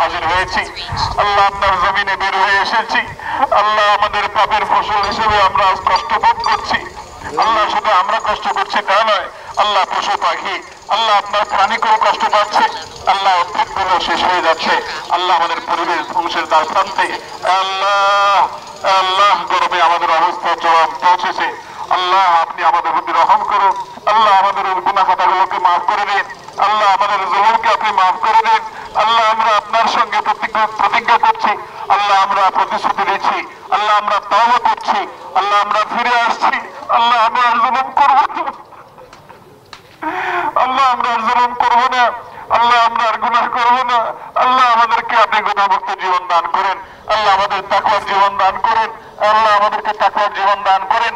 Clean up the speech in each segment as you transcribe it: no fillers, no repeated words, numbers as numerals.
হাজির হয়েছি। আল্লাহ আপনার জমিনে বের হয়ে এসেছি। আল্লাহ আমাদের পাপের ফসল হিসেবে আমরা আজ কষ্ট ভোগ করছি। আল্লাহ শুধু আমরা কষ্ট করছি তা নয়, আল্লাহ পশু পাখি, আল্লাহ আপনার প্রাণীকেও কষ্ট পাচ্ছে। আল্লাহ উদ্ভিদগুলো শেষ হয়ে যাচ্ছে। আল্লাহ আমাদের পরিবেশ ধ্বংসের দ্বার প্রান্তে। আল্লাহ আল্লাহ গরমে আমাদের অবস্থা চরম পৌঁছেছে। আল্লাহ আপনি আমাদের প্রতি রহম করুন। আল্লাহ আমাদের গুনাহ খাতাগুলোকে মাফ করে দিন। আল্লাহ আমাদের জুলুমকে আপনি মাফ করে দিন। আল্লাহ আমরা আপনার সঙ্গে প্রতিজ্ঞা করছি। আল্লাহ আমরা প্রতিশ্রুতি দিচ্ছি। আল্লাহ আমরা তওবা করছি। আল্লাহ আমরা ফিরে আসছি। আল্লাহ আমরা আর জুলুম করব না। আল্লাহ আমরা আর জুলুম করব না। আল্লাহ আমরা আর গুনাহ করব না। আল্লাহ আমাদেরকে আপনি গুনাহমুক্ত জীবন দান করেন। আল্লাহ আমাদের তাকওয়ার জীবন দান করেন। আল্লাহ আমাদেরকে তাকওয়ার জীবন দান করেন।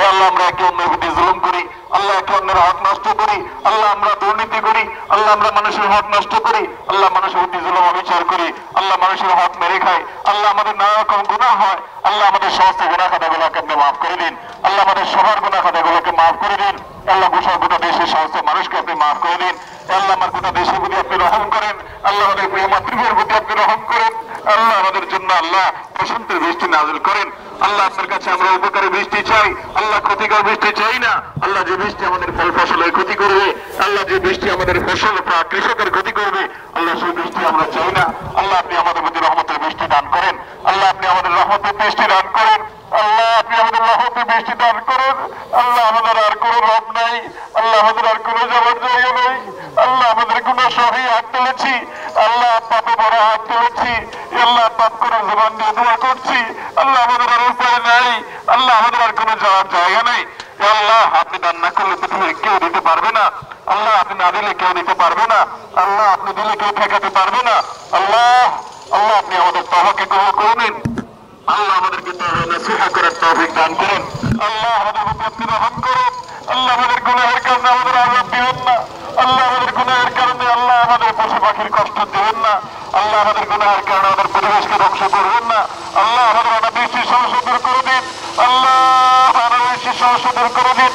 আল্লাহ আমরা একে অন্যের প্রতি জুলুম করি, আল্লাহ একে অন্যের হক নষ্ট করি, আল্লাহ আমরা দুর্নীতি করি, আল্লাহ আমরা মানুষের হক নষ্ট করি, আল্লাহ মানুষের প্রতি জুলুম অবিচার করি, আল্লাহ মানুষের হক মেরে খাই, আল্লাহ আমাদের নানা রকম গুনাহ হয়। আল্লাহ আমাদের সমস্ত গুনাহ খাতাগুলোকে আপনি মাফ করে দিন। আল্লাহ আমাদের সবার গুনাহ খাতাগুলোকে মাফ করে দিন। আল্লাহ গোটা দেশের সমস্ত মানুষকে আপনি মাফ করে দিন। আল্লাহ আমার গোটা দেশের প্রতি আপনি রহম করেন। আল্লাহ আমাদের প্রিয় মাতৃভূমির প্রতি আপনি রহম করেন। আল্লাহ আমাদের জন্য আল্লাহ প্রশান্তের বৃষ্টি নাযিল করেন। আল্লাহ আপনার কাছে আমরা উপকারী বৃষ্টি চাই, আল্লাহ ক্ষতিকর বৃষ্টি চাই না। আল্লাহ যে বৃষ্টি আমাদের ফল ফসলের ক্ষতি করবে, আল্লাহ যে বৃষ্টি আমাদের ফসল কৃষকের ক্ষতি করবে, আল্লাহ সেই বৃষ্টি আমরা চাই না। আল্লাহ আপনি আমাদের প্রতি রহমতের বৃষ্টি দান করেন। আল্লাহ আপনি আমাদের রহমতের বৃষ্টি দান করেন। আল্লাহ আপনি আমাদের রহমতের বৃষ্টি দান করেন। আল্লাহ আমাদের আর কোনো রব নাই। আল্লাহ আমাদের আর কোনো যাওয়ার জায়গা নেই। আল্লাহ আমাদের গুনাহ সহি হাত তুলেছি। আল্লাহ পাপে বড় হাত তুলেছি। আল্লাহ পাপ করে জবান দিয়ে দোয়া করছি। আল্লাহ আমাদের আর উপায় নাই। আল্লাহ আমাদের আর কোনো যাওয়ার জায়গা নেই। আল্লাহ আপনি দান না করলে পৃথিবীর কেউ দিতে পারবে না। আল্লাহ আপনি না দিলে কেউ দিতে পারবে না। আল্লাহ আপনি দিলে কেউ ঠেকাতে পারবে না। আল্লাহ আল্লাহ আপনি আমাদের তওবাকে কবুল করে নিন। আল্লাহ আমাদেরকে তওবা নসিহত করার তৌফিক দান করুন। আল্লাহ আমাদের প্রতি আপনি রহম করুন। আল্লাহ আমাদের গুনাহের কারণে আমাদের আযাব দিবেন না। আল্লাহ আমাদের গুনাহের কারণে আল্লাহ আমাদের পশু পাখির কষ্ট দিবেন না। আল্লাহ আমাদের গুনাহের কারণে আমাদের পরিবেশকে ধ্বংস করবেন না। আল্লাহ আমাদের অনাবৃষ্টির সমস্যা দূর করে দিন। আল্লাহ অনাবৃষ্টির সমস্যা দূর করে দিন।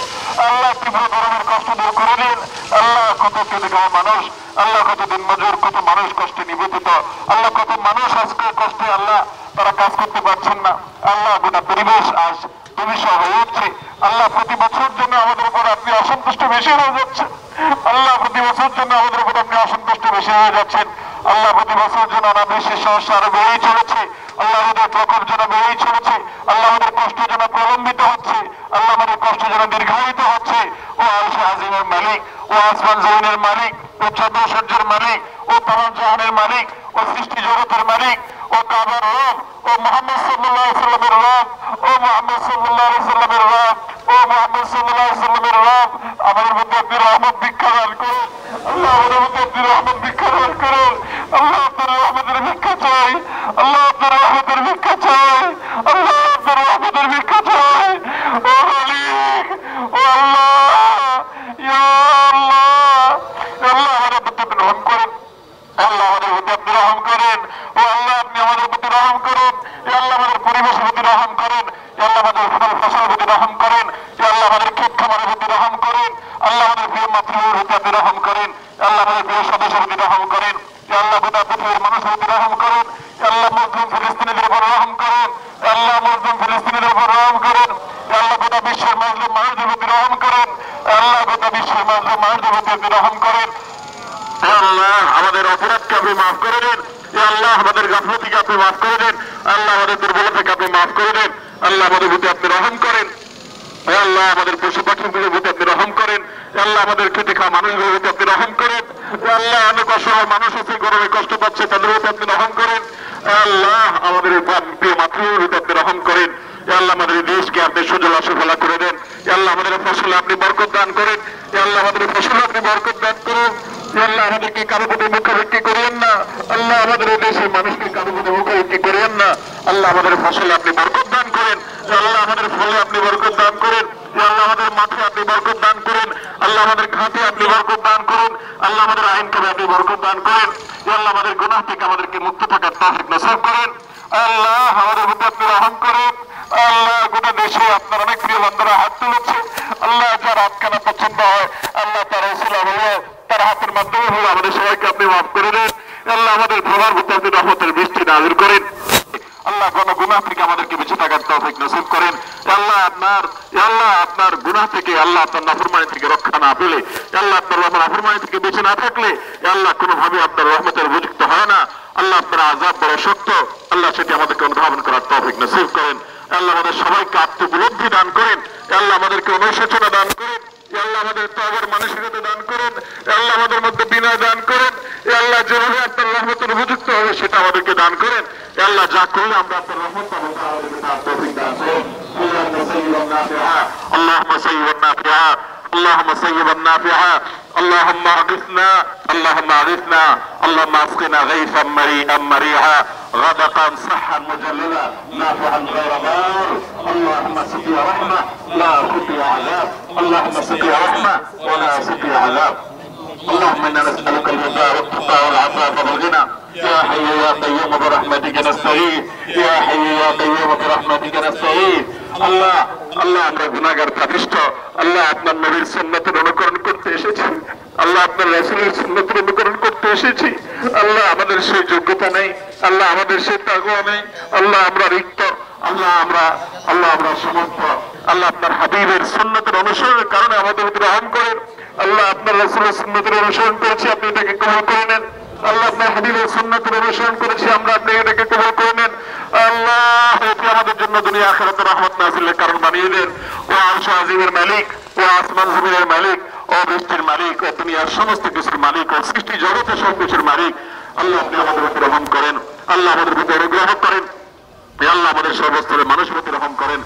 আল্লাহ তীব্র গরমের কষ্ট দূর করে দিন। আল্লাহ কত খেটে খাওয়া মানুষ, আল্লাহ কত দিন মজুর, কত মানুষ কষ্টে নিবেদিত, আল্লাহ কত মানুষ আজকে কষ্টে আল্লাহ তারা কাজ করতে পারছেন না। আল্লাহ গোটা পরিবেশ আজ দুর্বিষহ হয়ে উঠছে। আল্লাহ প্রতি বছর জন্য আমাদের উপর আপনি অসন্তুষ্ট বেশি হয়ে যাচ্ছেন। আল্লাহ প্রতি বছর জন্য আমাদের উপর আপনি অসন্তুষ্ট বেশি হয়ে যাচ্ছেন। আল্লাহ প্রতি বছর জন্য অনাবৃষ্টির সমস্যা আরো বেড়েই চলেছে। আল্লাহ আমাদের প্রকোপ যেন বেড়েই চলেছে। আল্লাহ আমাদের কষ্ট যেন প্রলম্বিত হচ্ছে। আল্লাহ আমাদের কষ্ট যেন দীর্ঘায়িত হচ্ছে। ও আরশ আজিমের মালিক, ও আসমান জমিনের মালিক, ও চন্দ্রসূর্যের মালিক, ও তামাম জাহানের মালিক, ও সৃষ্টি জগতের মালিক, ও কাবার রব, ও মুহাম্মদ সাল্লাল্লাহু আলাইহি সাল্লামের রব, ও মুহাম্মদ সাল্লাল্লাহু আলাইহি সাল্লামের রব, ও মুহাম্মদ সাল্লাল্লাহু আলাইহি সাল্লামের রব, আমাদের মধ্যে আপনি রহমত ভিক্ষা দান করুন। আল্লাহ আমাদের মধ্যে আপনি রহমত ভিক্ষা দান করুন। আল্লাহ আপনার রহমতের ভিক্ষা চাই। আল্লাহ আপনার রহমতের ভিক্ষা চাই। আল্লাহ আপনার রহমতের ভিক্ষা চাই। ও মালিক, ও আল্লাহ, ইয়া আল্লাহ, আল্লাহ আমাদের প্রতি আপনি রহম করেন। আল্লাহ আমাদের প্রতি আপনি রহম করেন। ও আল্লাহ আপনি আমাদের প্রতি রহম করেন। আল্লাহ আমাদের পরিবেশের প্রতি রহম করেন। আল্লাহ আমাদের ফসলের প্রতি রহম করেন। আল্লাহ আমাদের ক্ষেত খামারের প্রতি রহম করেন। আল্লাহ আমাদের প্রিয় মাতৃভূমির প্রতি আপনি রহম করেন। আল্লাহ আমাদের প্রিয় সদস্যের প্রতি রহম করেন। আল্লাহ গোটা পৃথিবীর মানুষের প্রতি রহম করেন। আল্লাহ মুসলিম ফিলিস্তিনিদের উপর রহম করেন। আল্লাহ মুসলিম ফিলিস্তিনিদের উপর রহম করেন। আল্লাহ গোটা বিশ্বের মুসলিম মানুষদের প্রতি রহম করেন। আল্লাহ গোটা বিশ্বের মুসলিম মানুষদের প্রতি আপনি রহম করেন। আল্লাহ আমাদের অপরাধকে আপনি মাফ করে দেন। আল্লাহ আমাদের গাফলতিকে আপনি মাফ করে দেন। আল্লাহ আমাদের দুর্বলতাকে আপনি মাফ করে দেন। আল্লাহ আমাদের প্রতি আপনি রহম করেন। আল্লাহ আমাদের পশু পাখিগুলোর প্রতি আপনি রহম করেন। আল্লাহ আমাদের খেটে খাওয়া মানুষগুলোর প্রতি আপনি রহম করেন। আল্লাহ অনেক অসহায় মানুষ আছে, গরমে কষ্ট পাচ্ছে, তাদের প্রতি আপনি রহম করেন। আল্লাহ আমাদের প্রিয় মাতৃভূমির প্রতি আপনি রহম করেন। আল্লাহ আমাদের দেশকে আপনি সুজলা সুফলা করে দেন। আল্লাহ আমাদের ফসলে আপনি বরকত দান করেন। আল্লাহ আমাদের ফসলে আপনি বরকত দান করুন। আল্লাহ আমাদেরকে কারো প্রতি মুখাভিক্ষি করিয়েন না। আল্লাহ আমাদের দেশের মানুষকে কারো প্রতি মুখাভিক্ষি করিয়েন না। আল্লাহ আমাদের ফসলে আপনি বরকত দান করেন। আল্লাহ আমাদের ফলে আপনি বরকত দান করেন। আল্লাহ আমাদের মাঠে আপনি বরকত দান করেন। আল্লাহ আমাদের ঘাটে আপনি বরকত দান করেন। আল্লাহ আমাদের আইন করে আপনি বরকত দান করেন। আল্লাহ আমাদের গুনাহ থেকে আমাদেরকে মুক্ত থাকার তৌফিক নসিব করেন। আল্লাহ আমাদের প্রতি আপনি রহম করেন। আল্লাহ গোটা দেশে আপনার অনেক প্রিয় বান্দারা হাত তুলেছে। আল্লাহ যার হাত কেনা পছন্দ হয়, আল্লাহ তার ওসিলা হলো, তার হাতের মাধ্যমে হলো আমাদের সবাইকে আপনি মাফ করে দেন। আল্লাহ আমাদের ভোলার ভিতরে আপনি রহমতের বৃষ্টি নাযিল করেন। আল্লাহ কোন গুনাহ থেকে আমাদেরকে বেঁচে থাকার তৌফিক নসিব করেন। আল্লাহ আপনার গুনাহ থেকে, আল্লাহ আপনার নাফরমানি থেকে রক্ষা না পেলে, আল্লাহ আপনার নাফরমানি থেকে বেঁচে না থাকলে আল্লাহ কোনোভাবে আপনার রহমতের উপযুক্ত হয় না। আল্লাহ আপনার আযাব বড় শক্ত, আল্লাহ সেটি আমাদেরকে অনুধাবন করার তৌফিক নসিব করেন। আল্লাহ আমাদের সবাইকে আত্মোপলব্ধি দান করেন। আল্লাহ আমাদেরকে অনুশোচনা দান করেন। আল্লাহ আমাদের তওবার মানসিকতা দান করেন। আল্লাহ আমাদের মধ্যে বিনয় দান করেন। আল্লাহ যেভাবে আপনার রহমতের উপযুক্ত হবে সেটা আমাদেরকে দান করেন। আল্লাহ যা করলে আমরা আপনার রহমত পাবো তা আমাদেরকে তার তৌফিক দান করেন। اللهم سيبا نافعا، اللهم سيبا نافعا، اللهم اغثنا، اللهم اغثنا، اللهم اسقنا غيثا مريئا مريعا غدقا صحا مجللا نافعا غير ضار، اللهم سقيا رحمه لا سقيا عذاب، اللهم سقيا رحمه ولا سقيا عذاب. اللهم انا نسالك الهدى والتقى والعفاف والغنى يا حي يا قيوم برحمتك نستغيث، يا حي يا قيوم برحمتك نستغيث. আল্লাহ আমরা গুনাহগার পাপিষ্ঠ, আল্লাহ আপনার নবীর সুন্নতের অনুকরণ করতে এসেছি, আল্লাহ আপনার রাসূলের সুন্নতের অনুকরণ করতে এসেছি। আল্লাহ আমাদের সেই যোগ্যতা নেই, আল্লাহ আমাদের সেই তাকওয়া নেই, আল্লাহ আমরা রিক্ত, আল্লাহ আমরা সমর্থ। আল্লাহ আপনার হাবিবের সুন্নতের অনুসরণের কারণে আমাদের উপর রহম করেন। আল্লাহ আপনার রাসূলের সুন্নতের অনুসরণ করেছি, আপনি এটাকে কবুল করে নেন। আল্লাহ আপনার হাবিবের সুন্নতের অনুসরণ করেছি আমরা, আপনি এটাকে কবুল করে নেন। আল্লাহ এটি আমাদের জন্য দুনিয়া আখিরাতে রহমত নাযিলের কারণ বানিয়ে দেন। ও আরশ আজিমের মালিক, ও আসমান জমিনের মালিক, ও বৃষ্টির মালিক, ও দুনিয়ার সমস্ত কিছুর মালিক, ও সৃষ্টি জগতের সব কিছুর মালিক, আল্লাহ আপনি আমাদের উপর রহম করেন। আল্লাহ আমাদের উপর অনুগ্রহ করেন। আল্লাহ আমাদের সর্বস্তরের মানুষের প্রতি রহম করেন।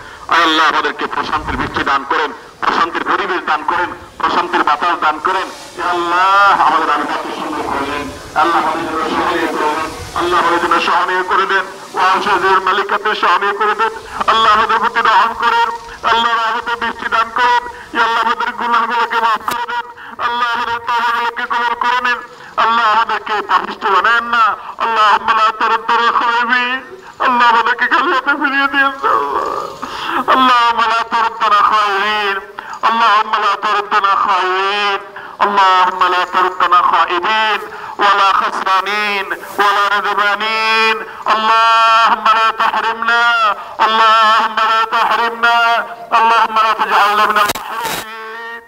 আল্লাহ আমাদেরকে প্রশান্তির বৃষ্টি দান করেন, প্রশান্তির পরিবেশ দান করেন, প্রশান্তির বাতাস দান করেন। আল্লাহ আমাদের আলোচনাকে সুন্দর করে দেন। আল্লাহ আমাদের জন্য সহায় করে দেন। আল্লাহ আমাদের জন্য সহায় করে দেন। ওয়ারশের মালিকাতে সহায় করে দেন। আল্লাহ আমাদের প্রতি রহম করেন। আল্লাহ রহমতের বৃষ্টি দান করেন। আল্লাহ আমাদের গুনাহগুলোকে মাফ করে দেন। আল্লাহ আমাদের তওবাগুলোকে কবুল করে নেন। আল্লাহ আমাদেরকে পাপিষ্ঠ বানায়েন না। আল্লাহুম্মা লা তারুদ্দুনা খায়বিন, আল্লাহ আমাদেরকে খালি হাতে ফিরিয়ে দিন। اللهم لا تردنا خائبين، اللهم لا تردنا خائبين، اللهم لا تردنا خائبين ولا خسرانين ولا ندمانين. اللهم لا تحرمنا، اللهم لا تحرمنا، اللهم لا تجعلنا من المحرومين.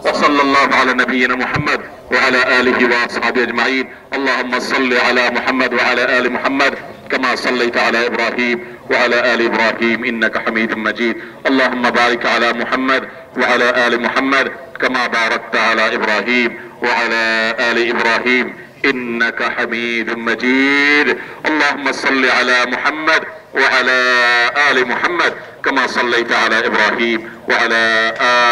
وصلى الله على نبينا محمد وعلى آله وأصحابه أجمعين. اللهم صل على محمد وعلى آل محمد كما صليت على إبراهيم وعلى آل إبراهيم إنك حميد مجيد. اللهم بارك على محمد وعلى آل محمد كما باركت على إبراهيم وعلى آل إبراهيم إنك حميد مجيد. اللهم صل على محمد وعلى آل محمد كما صليت على إبراهيم وعلى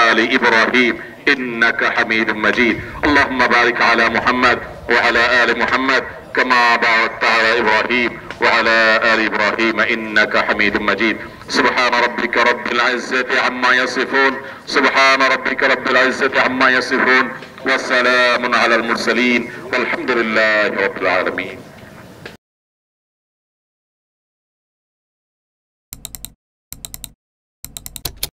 آل إبراهيم إنك حميد مجيد. اللهم بارك على محمد وعلى آل محمد كما باركت على إبراهيم وعلى آل إبراهيم إنك حميد مجيد. سبحان ربك رب العزة عما يصفون، سبحان ربك رب العزة عما يصفون، وسلام على المرسلين والحمد لله رب العالمين.